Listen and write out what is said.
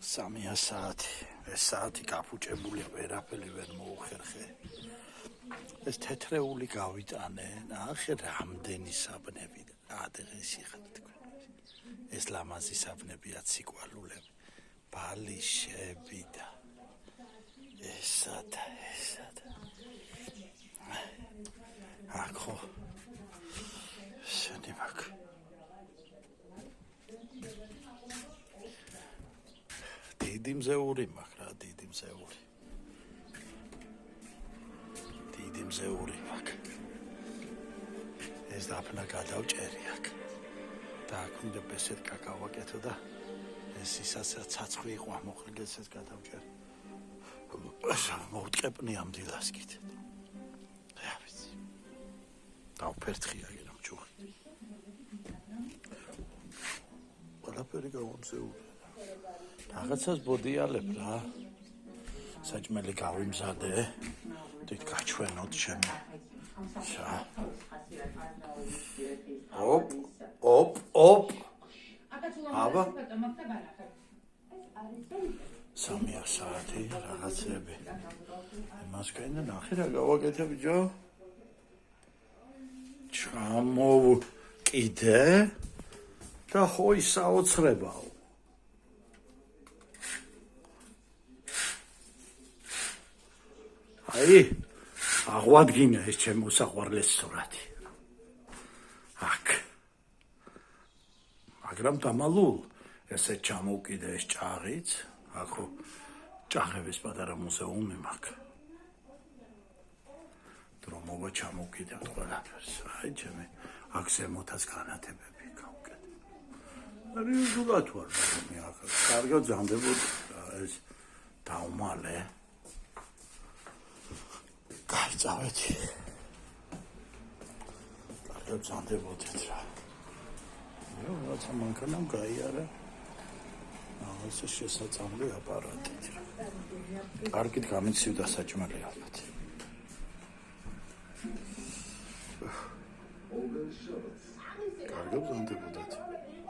3 საათი. ეს საათი გაფუჭებულია, ვერაფერი ვერ მოუხერხე. ეს თეთრეული გავიტანე, ნახე რამდენი საბნები ადრეს იხარ თქვენ. ეს ლამაზი საბნებია ციკვალულები, ბალიშები და ესა და. აქო შენი მაგ დიდი მზეული მაქვს რა, დიდი მზეული მაქვს. ეს დაფნა გადავჭერი აქ და აქ უნდა ბესედკა გავაკეთო და ეს ისაც ცაცხვი იყო ამოხრილი, ესეც გადავჭერი. მოვტყეპნი ამ დილას კიდე. რა ვიცი. დავფერთხია გინდა მჭუხი. ყველაფერი გავამზეურე. რაღაცას ბოდიალებ რა. საჭმელი გავიმზადე. დიდ გაჩვენოთ ჩემი. ოპ. აბა. 3 საათი რაღაცები. იმას კიდე ნახე რა გავაკეთე ბიჭო. ჩამოვ კიდე და ხო ისაოცრებაო. აი, აღვადგინა ეს ჩემი უსაყვარლესი სურათი. აქ. მაგრამ დამალულ ესე ჩამოვკიდე ეს ჭაღიც, აქო ჭაღების პატარა მუზეუმი მაქვს. დრომობა ჩამოვკიდე ყველაფერს. აი ჩემი აქ ზემოთაც განათებები გავუკეთე. რიჟულად ვარ მე აქ. კარგად ზამდებოდი ეს დავმალე. გაიწავეთი. კარგად ზამდებოდით რა. რაცა მანქანამ გაიარა. ეს შესაძლებელი აპარატით რა. კარგით გამიცივდა საჭმელი ალბათ. კარგად ზამდებოდით.